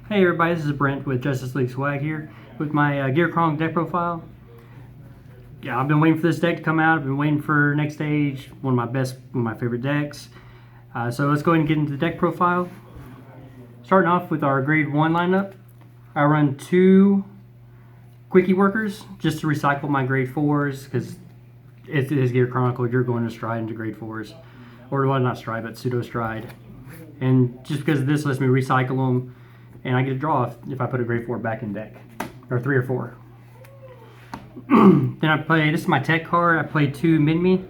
Hey everybody, this is Brent with Justice League Swag here with my Gear Chronicle deck profile. Yeah, I've been waiting for this deck to come out. I've been waiting for next stage, one of my favorite decks. So let's go ahead and get into the deck profile. Starting off with our grade 1 lineup, I run 2 quickie workers just to recycle my grade 4s because it is Gear Chronicle. You're going to stride into grade 4s, or well, not stride, but pseudo stride. And just because this lets me recycle them, and I get a draw if I put a grade 4 back in deck, or 3 or 4. Then I play, this is my tech card, I play 2 Mid-Me,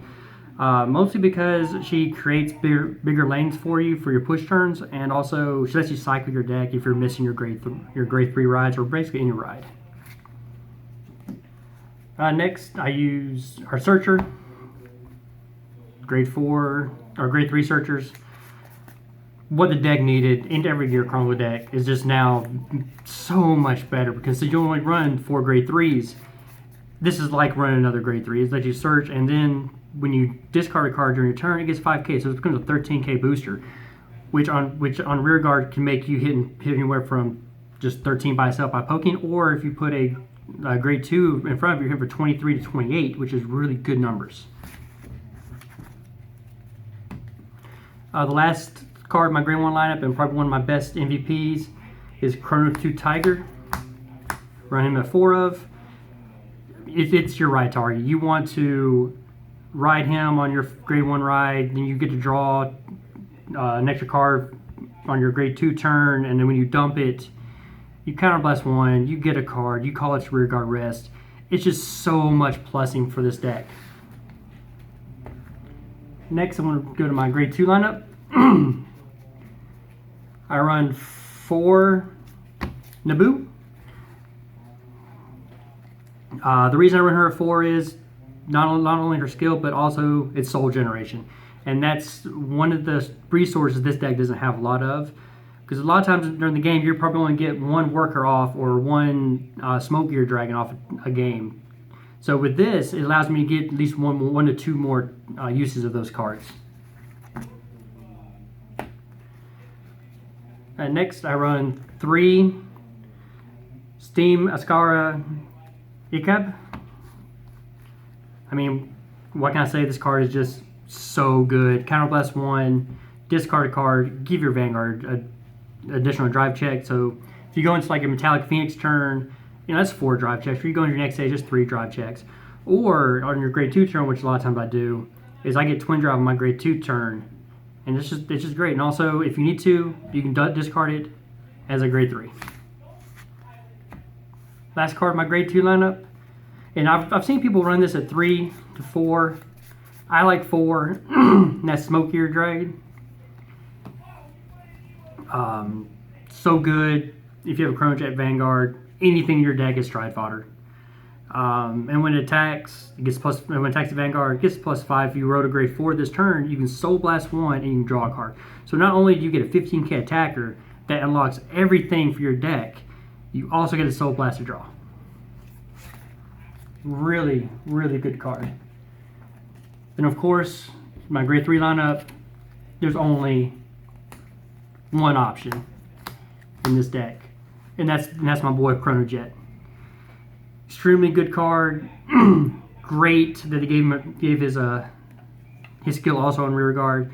mostly because she creates bigger lanes for you for your push turns, and also she lets you cycle your deck if you're missing your grade 3 rides, or basically any ride. Next, I use our Searcher, grade 4, or grade 3 Searchers. What the deck needed in every Gear Chronicle deck is just now so much better, because you only run 4 grade 3s. This is like running another grade 3. It lets you search, and then when you discard a card during your turn, it gets 5k, so it becomes a 13k booster, which on rear guard can make you hit anywhere from just 13 by itself by poking, or if you put a grade 2 in front of you, hit for 23 to 28, which is really good numbers. The last card in my grade 1 lineup, and probably one of my best MVPs, is Chronojet Tiger. Run him at 4 of. It's your ride target. You want to ride him on your grade 1 ride, then you get to draw an extra card on your grade 2 turn, and then when you dump it, you counterblast 1, you get a card, you call its rear guard rest. It's just so much plussing for this deck. Next, I'm going to go to my grade 2 lineup. I run 4 Naboo. The reason I run her at 4 is not only her skill, but also its soul generation. And that's one of the resources this deck doesn't have a lot of. Because a lot of times during the game, you're probably going to get 1 worker off or 1 smoke gear dragon off a game. So with this, it allows me to get at least 1 to 2 more uses of those cards. Next, I run 3 Steam Ascara Ikab. I mean, what can I say? This card is just so good. Counterblast 1, discard a card, give your Vanguard an additional drive check. So if you go into like a Metallic Phoenix turn, you know, that's 4 drive checks. If you go into your next stage, just 3 drive checks. Or on your grade 2 turn, which a lot of times I do, is I get twin drive on my grade 2 turn. And it's just great. And also, if you need to, you can discard it as a grade 3. Last card, my grade 2 lineup. And I've seen people run this at 3 to 4. I like 4. And that's Smoke Gear Dragon. So good. If you have a Chronojet Vanguard, anything in your deck is stride fodder. And when it attacks, when it attacks the Vanguard, it gets +5. If you wrote a grade 4 this turn, you can Soul Blast 1 and you can draw a card. So not only do you get a 15k attacker that unlocks everything for your deck, you also get a Soul Blast to draw. Really, really good card. And of course, my grade 3 lineup, there's only one option in this deck, and that's my boy Chronojet. Extremely good card. Great that they gave his skill also on rear guard.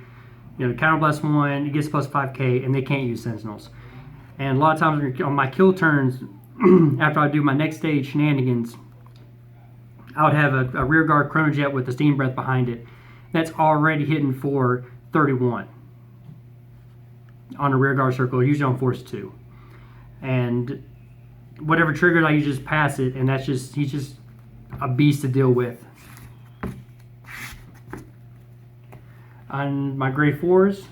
You know, counterblast 1, it gets +5k, and they can't use sentinels. And a lot of times on my kill turns, after I do my next stage shenanigans, I would have a rear guard Chronojet with the steam breath behind it. That's already hitting for 31 on a rear guard circle, usually on force 2. And whatever triggers, I usually just pass it, and he's just a beast to deal with. On my grade 4s,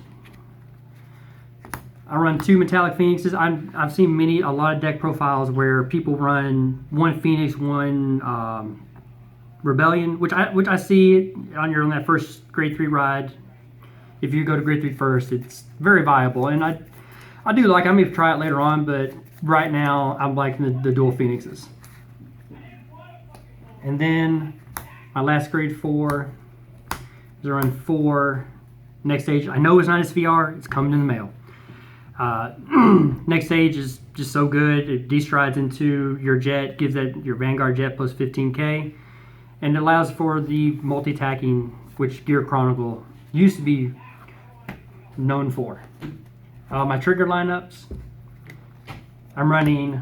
I run 2 Metallic Phoenixes. I've seen a lot of deck profiles where people run 1 Phoenix, 1 Rebellion, which I see on that first grade 3 ride. If you go to grade 3 first, it's very viable, and I do like. I may try it later on, but right now I'm liking the dual Phoenixes. And then my last grade 4 is around 4 next stage. I know it's not SVR, it's coming in the mail. Next stage is just so good. It de-strides into your jet, gives that your Vanguard jet plus 15K, and it allows for the multi-tacking, which Gear Chronicle used to be known for. My trigger lineups, I'm running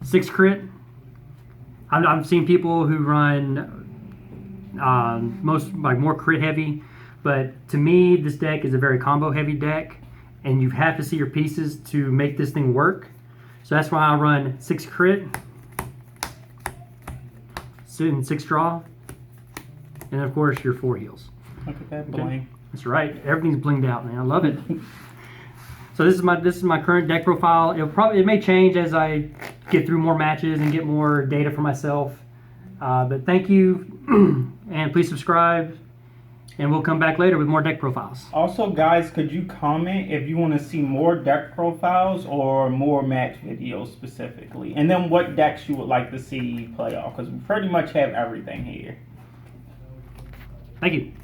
6 crit. I've seen people who run more crit heavy, but to me this deck is a very combo heavy deck, and you have to see your pieces to make this thing work. So that's why I run 6 crit, 6 draw, and of course your 4 heals. Look at that bling. That's right. Everything's blinged out, man. I love it. So this is my current deck profile. It may change as I get through more matches and get more data for myself. But thank you, and please subscribe, and we'll come back later with more deck profiles. Also, guys, could you comment if you want to see more deck profiles or more match videos specifically, and then what decks you would like to see play off, because we pretty much have everything here. Thank you.